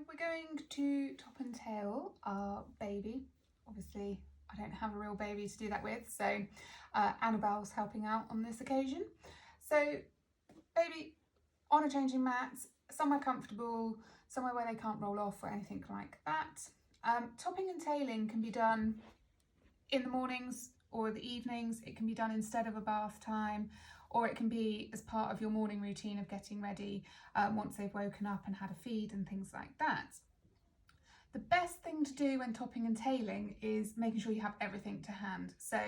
we're going to top and tail our baby. Obviously, I don't have a real baby to do that with, so Annabelle's helping out on this occasion. So, baby on a changing mat, somewhere comfortable, somewhere where they can't roll off or anything like that. Topping and tailing can be done in the mornings or the evenings. It can be done instead of a bath time, or it can be as part of your morning routine of getting ready once they've woken up and had a feed and things like that. The best thing to do when topping and tailing is making sure you have everything to hand. So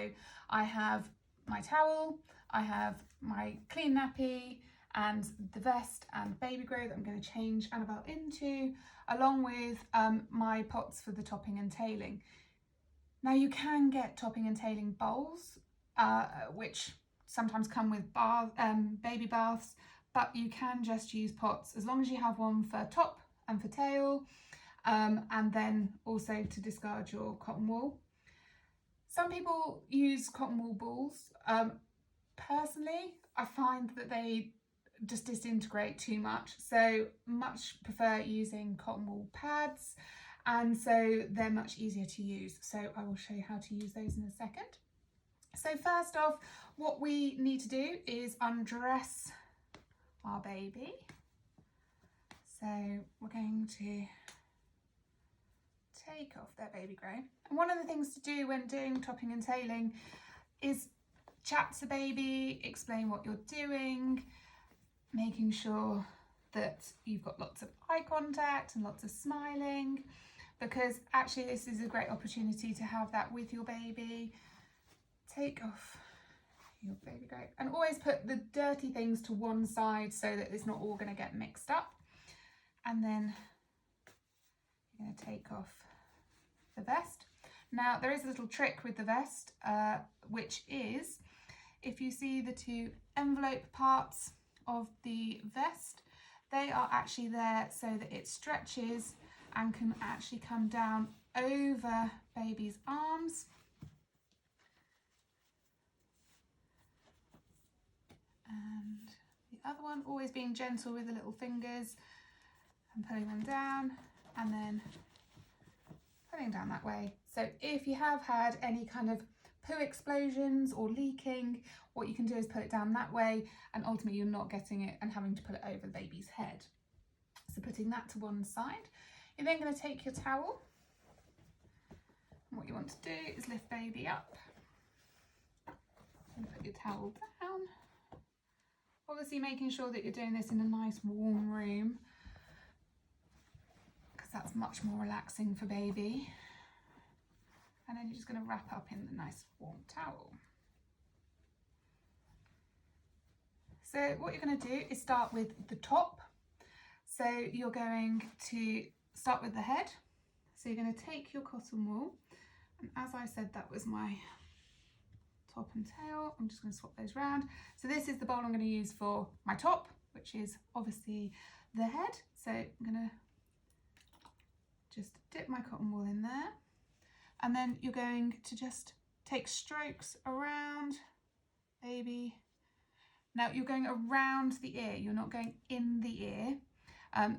I have my towel, I have my clean nappy and the vest and baby grow that I'm going to change Annabelle into, along with my pots for the topping and tailing. Now you can get topping and tailing bowls, which sometimes come with baby baths, but you can just use pots as long as you have one for top and for tail, and then also to discard your cotton wool. Some people use cotton wool balls. Personally, I find that they just disintegrate too much, so much prefer using cotton wool pads, and so they're much easier to use. So I will show you how to use those in a second. So first off, what we need to do is undress our baby. So we're going to take off their baby grow. And one of the things to do when doing topping and tailing is chat to the baby, explain what you're doing, making sure that you've got lots of eye contact and lots of smiling, because actually this is a great opportunity to have that with your baby. Take off your baby grow and always put the dirty things to one side so that it's not all going to get mixed up. And then you're going to take off the vest. Now there is a little trick with the vest, which is if you see the two envelope parts of the vest, they are actually there so that it stretches and can actually come down over baby's arms. And the other one, always being gentle with the little fingers and pulling them down and then pulling down that way. So if you have had any kind of poo explosions or leaking, what you can do is put it down that way, and ultimately you're not getting it and having to put it over the baby's head. So putting that to one side, you're then going to take your towel, and what you want to do is lift baby up and put your towel down. Obviously making sure that you're doing this in a nice warm room, because that's much more relaxing for baby. And then you're just going to wrap up in the nice warm towel. So what you're going to do is start with the top. So you're going to start with the head. So you're going to take your cotton wool, and as I said, that was my top and tail. I'm just going to swap those round. So this is the bowl I'm going to use for my top, which is obviously the head. So I'm going to just dip my cotton wool in there, and then you're going to just take strokes around baby. Now you're going around the ear, you're not going in the ear.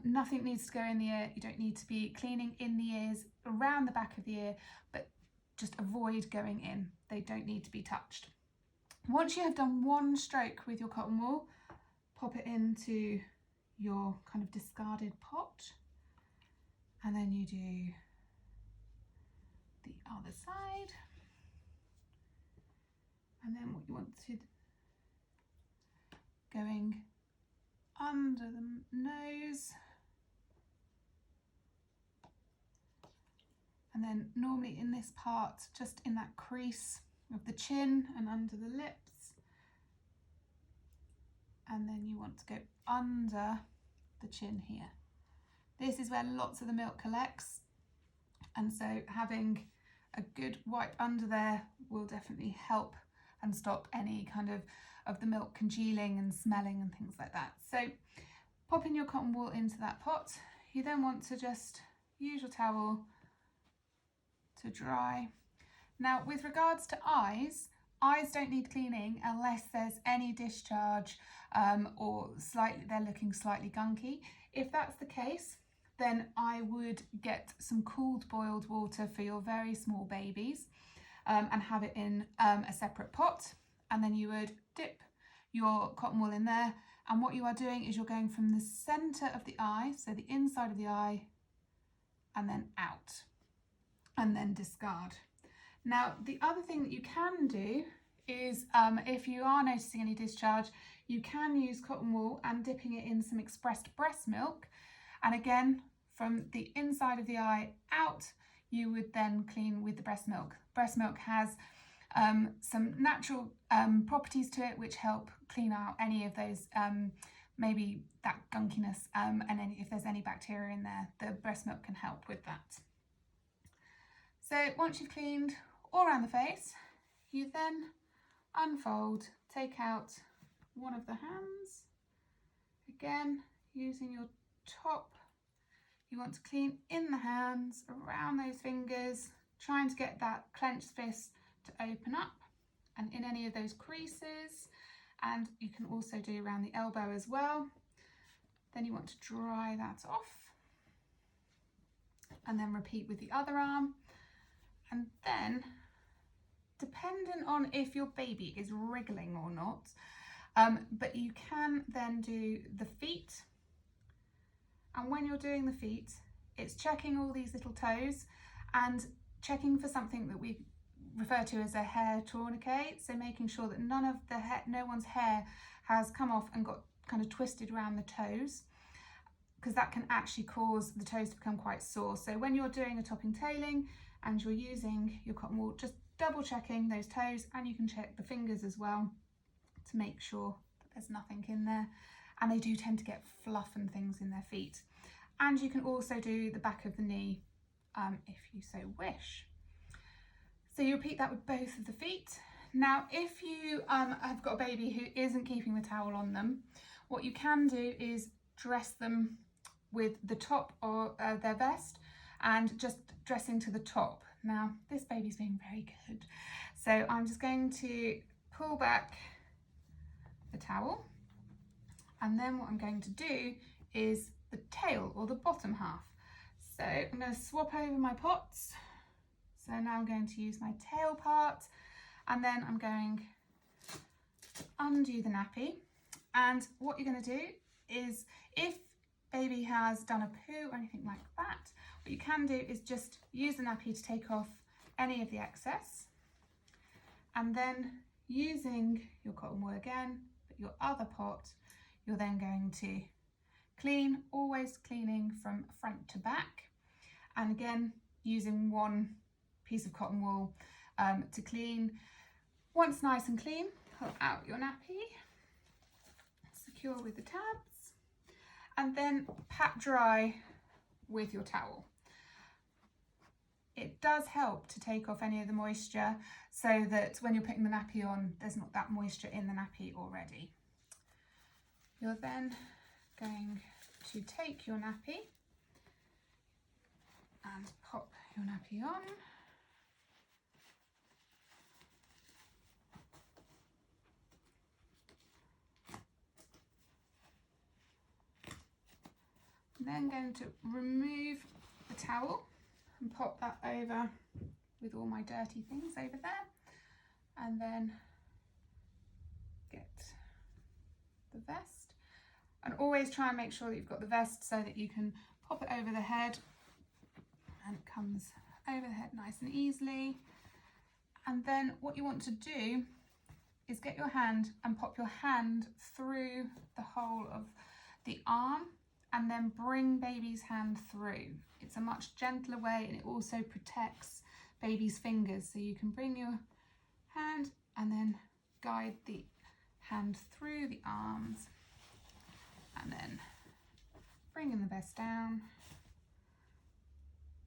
Nothing needs to go in the ear. You don't need to be cleaning in the ears, around the back of the ear, but just avoid going in. They don't need to be touched. Once you have done one stroke with your cotton wool, pop it into your kind of discarded pot, and then you do the other side. And then what you want to, going under the nose, and then normally in this part, just in that crease of the chin and under the lips, and then you want to go under the chin here. This is where lots of the milk collects, and so having a good wipe under there will definitely help and stop any kind of the milk congealing and smelling and things like that. So popping your cotton wool into that pot, you then want to just use your towel to dry. Now with regards to eyes don't need cleaning unless there's any discharge or they're looking slightly gunky. If that's the case, then I would get some cooled boiled water for your very small babies and have it in a separate pot, and then you would dip your cotton wool in there, and what you are doing is you're going from the centre of the eye, so the inside of the eye, and then out, and then discard. Now the other thing that you can do is if you are noticing any discharge, you can use cotton wool and dipping it in some expressed breast milk, and again from the inside of the eye out, you would then clean with the breast milk. Breast milk has some natural properties to it which help clean out any of those maybe that gunkiness and if there's any bacteria in there, the breast milk can help with that. So once you've cleaned all around the face, you then unfold, take out one of the hands, again using your top. You want to clean in the hands, around those fingers, trying to get that clenched fist to open up and in any of those creases, and you can also do around the elbow as well. Then you want to dry that off and then repeat with the other arm, and then dependent on if your baby is wriggling or not, but you can then do the feet. And when you're doing the feet, it's checking all these little toes and checking for something that we refer to as a hair tourniquet, so making sure that no one's hair has come off and got kind of twisted around the toes, because that can actually cause the toes to become quite sore. So when you're doing a topping tailing and you're using your cotton wool, just double checking those toes, and you can check the fingers as well to make sure that there's nothing in there. And they do tend to get fluff and things in their feet. And you can also do the back of the knee if you so wish. So you repeat that with both of the feet. Now, if you have got a baby who isn't keeping the towel on them, what you can do is dress them with the top of their vest and just dressing to the top. Now, this baby's being very good. So I'm just going to pull back the towel. And then what I'm going to do is the tail, or the bottom half. So I'm going to swap over my pots. So now I'm going to use my tail part, and then I'm going to undo the nappy. And what you're going to do is, if baby has done a poo or anything like that, what you can do is just use the nappy to take off any of the excess. And then using your cotton wool again, but your other pot, you're then going to clean, always cleaning from front to back. And again, using one piece of cotton wool to clean. Once nice and clean, pull out your nappy, secure with the tabs, and then pat dry with your towel. It does help to take off any of the moisture, so that when you're putting the nappy on, there's not that moisture in the nappy already. You're then going to take your nappy and pop your nappy on. I'm then going to remove the towel and pop that over with all my dirty things over there, and then get the vest. And always try and make sure that you've got the vest so that you can pop it over the head, and it comes over the head nice and easily. And then what you want to do is get your hand and pop your hand through the whole of the arm, and then bring baby's hand through. It's a much gentler way, and it also protects baby's fingers. So you can bring your hand and then guide the hand through the arms, and then bringing the vest down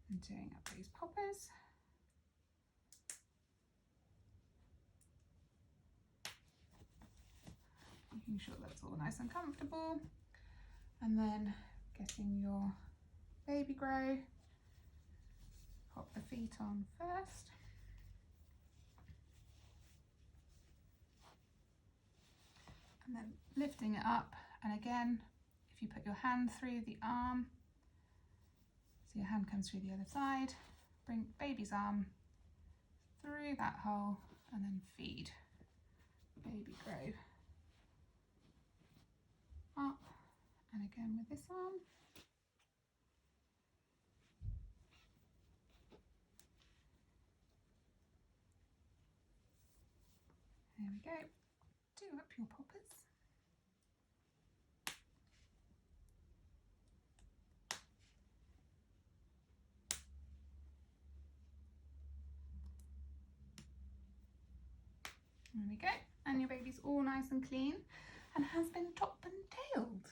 and doing up these poppers. Making sure that's all nice and comfortable, and then getting your baby grow, pop the feet on first. And then lifting it up, and again, if you put your hand through the arm, So your hand comes through the other side, bring baby's arm through that hole and then feed. Baby grow up, and again with this arm. There we go. Do up your poppers. There we go. And your baby's all nice and clean and has been top and tailed.